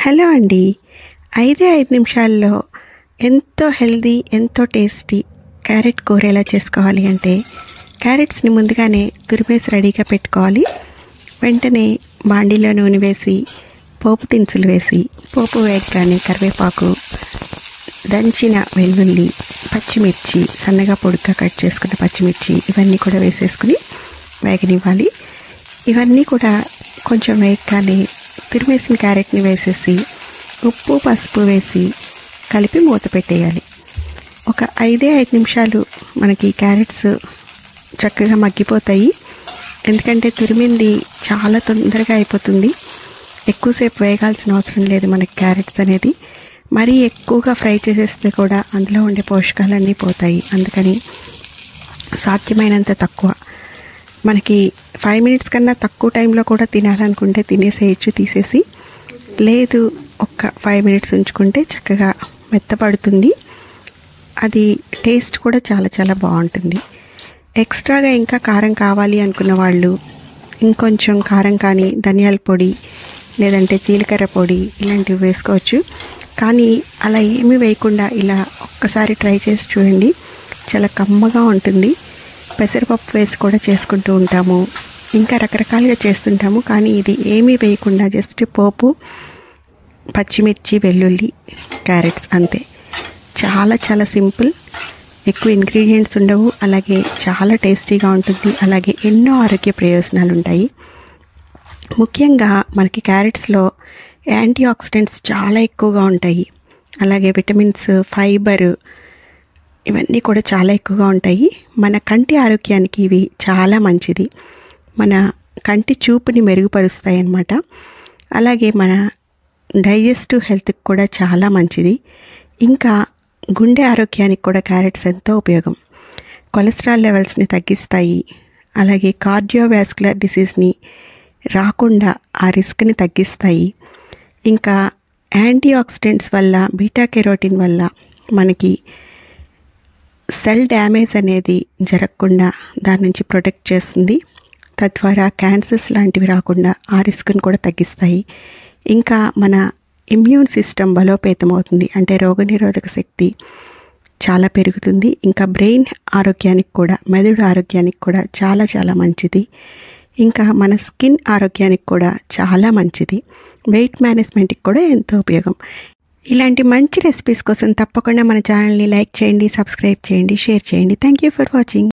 Hello అండి. 5 నిమిషాల్లో ఎంతో హెల్దీ, ఎంతో టేస్టీ క్యారెట్ కూర ఎలా చేసుకోవాలి అంటే, క్యారెట్స్ని ముందుగానే తురిమేసి రెడీగా పెట్టుకోవాలి. వెంటనే బాండీలో నూనె వేసి పోపు దినుసులు వేసి, పోపు వేగగానే కరివేపాకు, దంచిన వెల్లుల్లి, పచ్చిమిర్చి, సన్నగా పొడుగ్గా కట్ చేసుకున్న పచ్చిమిర్చి ఇవన్నీ కూడా వేసేసుకుని వేగనివ్వాలి. ఇవన్నీ కూడా కొంచెం వేగగానే తురిమేసిన క్యారెట్ని వేసేసి ఉప్పు, పసుపు వేసి కలిపి మూత పెట్టేయాలి. ఒక 5 నిమిషాలు మనకి క్యారెట్స్ చక్కగా మగ్గిపోతాయి. ఎందుకంటే తురిమింది చాలా తొందరగా అయిపోతుంది. ఎక్కువసేపు వేగాల్సిన అవసరం లేదు మనకి క్యారెట్స్ అనేది. మరీ ఎక్కువగా ఫ్రై చేసేస్తే కూడా అందులో ఉండే పోషకాలన్నీ పోతాయి. అందుకని సాధ్యమైనంత తక్కువ, మనకి 5 మినిట్స్ కన్నా తక్కువ టైంలో కూడా తినాలనుకుంటే తినేసేయచ్చు తీసేసి. లేదు ఒక 5 మినిట్స్ ఉంచుకుంటే చక్కగా మెత్తపడుతుంది. అది టేస్ట్ కూడా చాలా చాలా బాగుంటుంది. ఎక్స్ట్రాగా ఇంకా కారం కావాలి అనుకున్న వాళ్ళు ఇంకొంచెం కారం కానీ, ధనియాల పొడి లేదంటే జీలకర్ర పొడి ఇలాంటివి వేసుకోవచ్చు. కానీ అలా ఏమీ వేయకుండా ఇలా ఒక్కసారి ట్రై చేసి చూడండి, చాలా కమ్మగా ఉంటుంది. పెసరపప్పు వేసి కూడా చేసుకుంటూ ఉంటాము, ఇంకా రకరకాలుగా చేస్తుంటాము. కానీ ఇది ఏమీ వేయకుండా జస్ట్ పోపు, పచ్చిమిర్చి, వెల్లుల్లి, క్యారెట్స్ అంతే. చాలా చాలా సింపుల్, ఎక్కువ ఇంగ్రీడియంట్స్ ఉండవు, అలాగే చాలా టేస్టీగా ఉంటుంది. అలాగే ఎన్నో ఆరోగ్య ప్రయోజనాలు ఉంటాయి. ముఖ్యంగా మనకి క్యారెట్స్లో యాంటీ ఆక్సిడెంట్స్ చాలా ఎక్కువగా ఉంటాయి. అలాగే విటమిన్స్, ఫైబర్ ఇవన్నీ కూడా చాలా ఎక్కువగా ఉంటాయి. మన కంటి ఆరోగ్యానికి ఇవి చాలా మంచిది. మన కంటి చూపుని మెరుగుపరుస్తాయి అన్నమాట. అలాగే మన డైజెస్టివ్ హెల్త్కి కూడా చాలా మంచిది. ఇంకా గుండె ఆరోగ్యానికి కూడా క్యారెట్స్ ఎంతో ఉపయోగం. కొలెస్ట్రాల్ లెవెల్స్ని తగ్గిస్తాయి. అలాగే కార్డియోవాస్కులర్ డిసీజ్ని రాకుండా ఆ రిస్క్ని తగ్గిస్తాయి. ఇంకా యాంటీ ఆక్సిడెంట్స్ వల్ల, బీటా కెరోటిన్ వల్ల మనకి సెల్ డ్యామేజ్ అనేది జరగకుండా దాని నుంచి ప్రొటెక్ట్ చేస్తుంది. తద్వారా క్యాన్సర్స్ లాంటివి రాకుండా ఆ రిస్క్ని కూడా తగ్గిస్తాయి. ఇంకా మన ఇమ్యూన్ సిస్టమ్ బలోపేతం అవుతుంది. అంటే రోగనిరోధక శక్తి చాలా పెరుగుతుంది. ఇంకా బ్రెయిన్ ఆరోగ్యానికి కూడా, మెదడు ఆరోగ్యానికి కూడా చాలా చాలా మంచిది. ఇంకా మన స్కిన్ ఆరోగ్యానికి కూడా చాలా మంచిది. వెయిట్ మేనేజ్మెంట్కి కూడా ఎంతో ఉపయోగం. ఇలాంటి మంచి రెసిపీస్ కోసం తప్పకుండా మన ఛానల్ని లైక్ చేయండి, సబ్స్క్రైబ్ చేయండి, షేర్ చేయండి. Thank you for watching.